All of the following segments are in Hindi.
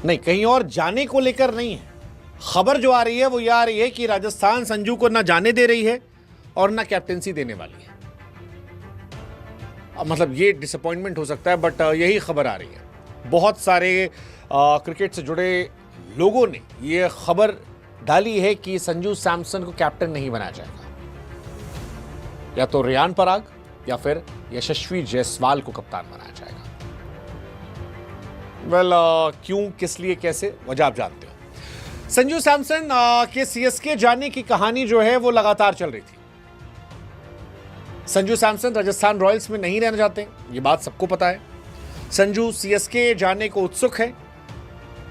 नहीं, कहीं और जाने को लेकर नहीं है। खबर जो आ रही है वो ये आ रही है कि राजस्थान संजू को ना जाने दे रही है और ना कैप्टेंसी देने वाली है। मतलब ये डिसअपॉइंटमेंट हो सकता है, बट यही खबर आ रही है। बहुत सारे क्रिकेट से जुड़े लोगों ने ये खबर डाली है कि संजू सैमसन को कैप्टन नहीं बनाया जाएगा, या तो रियान पराग या फिर यशस्वी जायसवाल को कप्तान बनाया जाएगा। क्यों, किस लिए, कैसे, वजह आप जानते हो। संजू सैमसन के सीएसके जाने की कहानी जो है वो लगातार चल रही थी। संजू सैमसन राजस्थान रॉयल्स में नहीं रहना चाहते, ये बात सबको पता है। संजू सीएसके जाने को उत्सुक है,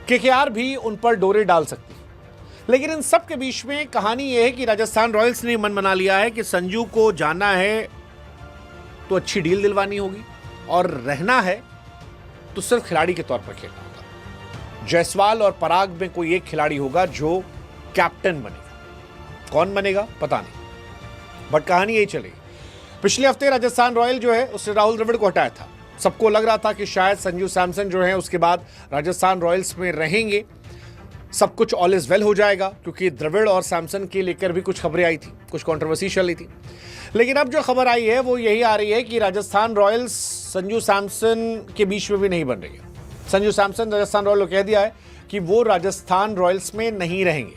केकेआर भी उन पर डोरे डाल सकती है। लेकिन इन सब के बीच में कहानी यह है कि राजस्थान रॉयल्स ने मन बना लिया है कि संजू को जाना है तो अच्छी डील दिलवानी होगी, और रहना है तो सिर्फ खिलाड़ी के तौर पर खेलना होगा। जायसवाल और पराग में कोई एक खिलाड़ी होगा जो कैप्टन बनेगा। कौन बनेगा पता नहीं, बट कहानी यही चलेगी। पिछले हफ्ते राजस्थान रॉयल जो है उसने राहुल द्रविड़ को हटाया था। सबको लग रहा था कि शायद संजू सैमसन जो है उसके बाद राजस्थान रॉयल्स में रहेंगे, सब कुछ ऑल इज वेल हो जाएगा, क्योंकि द्रविड़ और सैमसन के लेकर भी कुछ खबरें आई थी, कुछ कंट्रोवर्सी चली थी। लेकिन अब जो खबर आई है वो यही आ रही है कि राजस्थान रॉयल्स संजू सैमसन के बीच में भी नहीं बन रही है। संजू सैमसन राजस्थान रॉयल को कह दिया है कि वो राजस्थान रॉयल्स में नहीं रहेंगे।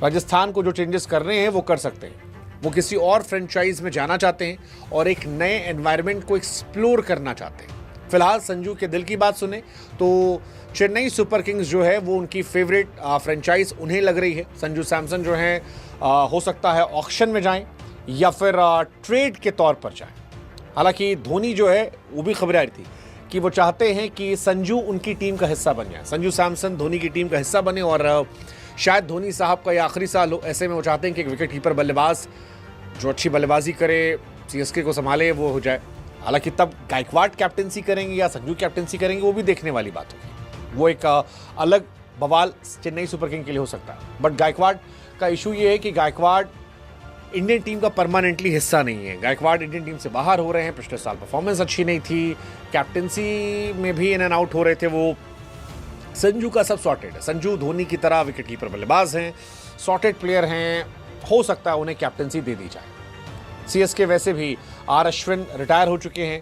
राजस्थान को जो चेंजेस करने हैं वो कर सकते हैं। वो किसी और फ्रेंचाइज में जाना चाहते हैं और एक नए एनवायरनमेंट को एक्सप्लोर करना चाहते हैं। फिलहाल संजू के दिल की बात सुने तो चेन्नई सुपर किंग्स जो है वो उनकी फेवरेट फ्रेंचाइज उन्हें लग रही है। संजू सैमसन जो है हो सकता है ऑक्शन में जाएं या फिर ट्रेड के तौर पर जाएं। हालांकि धोनी जो है वो भी खबरें आ रही थी कि वो चाहते हैं कि संजू उनकी टीम का हिस्सा बन जाए, संजू सैमसन धोनी की टीम का हिस्सा बने, और शायद धोनी साहब का ये आखिरी साल हो। ऐसे में वो चाहते हैं कि एक विकेट कीपर बल्लेबाज जो अच्छी बल्लेबाजी करे, सीएसके को संभाले, वो हो जाए। हालांकि तब गायकवाड़ कैप्टेंसी करेंगे या संजू कैप्टेंसी करेंगे वो भी देखने वाली बात होगी। वो एक अलग बवाल चेन्नई सुपर किंग के लिए हो सकता है। बट गायकवाड़ का इशू ये है कि गायकवाड़ इंडियन टीम का परमानेंटली हिस्सा नहीं है। गायकवाड़ इंडियन टीम से बाहर हो रहे हैं, पिछले साल परफॉर्मेंस अच्छी नहीं थी, कैप्टेंसी में भी इन एंड आउट हो रहे थे। वो संजू का सब सॉर्टेड है। संजू धोनी की तरह विकेट कीपर बल्लेबाज हैं, सॉर्टेड प्लेयर हैं, हो सकता है उन्हें कैप्टेंसी दे दी जाए। सीएसके वैसे भी आर अश्विन रिटायर हो चुके हैं,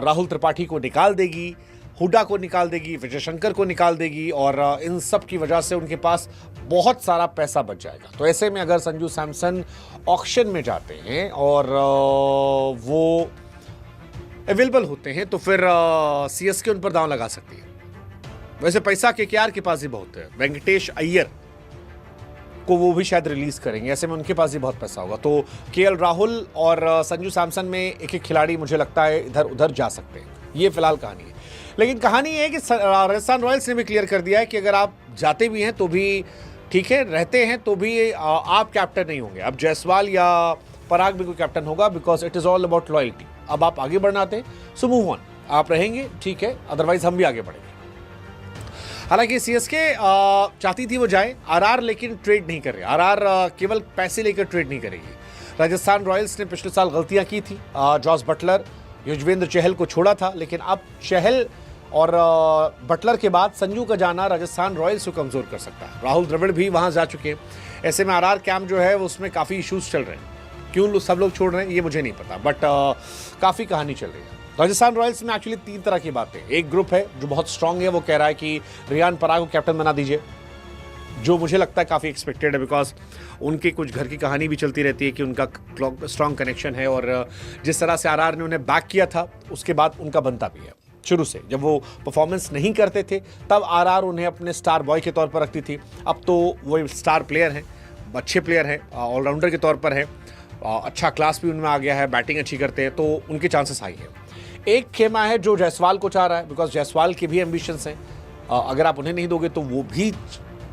राहुल त्रिपाठी को निकाल देगी, हुडा को निकाल देगी, विजय शंकर को निकाल देगी, और इन सब की वजह से उनके पास बहुत सारा पैसा बच जाएगा। तो ऐसे में अगर संजू सैमसन ऑक्शन में जाते हैं और वो अवेलेबल होते हैं तो फिर सीएसके उन पर दांव लगा सकती है। वैसे पैसा केकेआर के पास ही बहुत है, वेंकटेश अय्यर को वो भी शायद रिलीज करेंगे, ऐसे में उनके पास भी बहुत पैसा होगा। तो केएल राहुल और संजू सैमसन में एक एक खिलाड़ी मुझे लगता है इधर उधर जा सकते हैं। ये फिलहाल कहानी है। लेकिन कहानी ये है कि राजस्थान रॉयल्स ने भी क्लियर कर दिया है कि अगर आप जाते भी हैं तो भी ठीक है, रहते हैं तो भी आप कैप्टन नहीं होंगे। अब जायसवाल या पराग भी कोई कैप्टन होगा, because it is all about loyalty. अब आप आगे बढ़ना थे सो मूव ऑन, आप रहेंगे ठीक है, अदरवाइज हम भी आगे बढ़ेंगे। हालांकि सीएसके चाहती थी वो जाए, आरआर लेकिन ट्रेड नहीं कर रही। आरआर केवल पैसे लेकर ट्रेड नहीं करेगी। राजस्थान रॉयल्स ने पिछले साल गलतियां की थी, जॉस बटलर, युजवेंद्र चहल को छोड़ा था, लेकिन अब चहल और बटलर के बाद संजू का जाना राजस्थान रॉयल्स को कमजोर कर सकता है। राहुल द्रविड़ भी वहां जा चुके हैं। ऐसे में आरआर कैंप जो है उसमें काफी इश्यूज चल रहे हैं। क्यों सब लोग छोड़ रहे हैं ये मुझे नहीं पता, बट काफी कहानी चल रही है। राजस्थान रॉयल्स में एक्चुअली तीन तरह की बातें। एक ग्रुप है जो बहुत स्ट्रांग है, वो कह रहा है कि रियान पराग को कैप्टन बना दीजिए, जो मुझे लगता है काफ़ी एक्सपेक्टेड है, बिकॉज उनके कुछ घर की कहानी भी चलती रहती है कि उनका स्ट्रांग कनेक्शन है, और जिस तरह से आरआर ने उन्हें बैक किया था उसके बाद उनका बनता भी है। शुरू से जब वो परफॉर्मेंस नहीं करते थे तब आरआर उन्हें अपने स्टार बॉय के तौर पर रखती थी। अब तो वो स्टार प्लेयर हैं, अच्छे प्लेयर हैं, ऑलराउंडर के तौर पर है, अच्छा क्लास भी उनमें आ गया है, बैटिंग अच्छी करते हैं, तो उनके चांसेस हाई है। एक खेमा है जो जायसवाल को चाह रहा है, बिकॉज जायसवाल के भी एम्बिशंस हैं। अगर आप उन्हें नहीं दोगे तो वो भी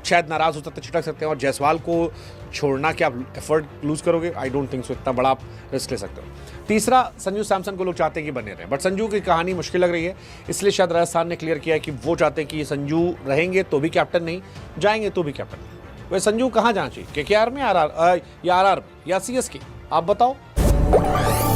शायद नाराज हो सकते, छिटक सकते हैं, और जायसवाल को छोड़ना क्या आप एफर्ट लूज करोगे? आई डोंट थिंक सो, इतना बड़ा आप रिस्क ले सकते हो। तीसरा, संजू सैमसन को लोग चाहते हैं कि बने रहे, बट संजू की कहानी मुश्किल लग रही है, इसलिए शायद राजस्थान ने क्लियर किया है कि वो चाहते हैं कि संजू रहेंगे तो भी कैप्टन नहीं, जाएंगे तो भी कैप्टन नहीं। वह संजू कहाँ जाना चाहिए, केकेआर में, आरआर या सीएसके? आप बताओ।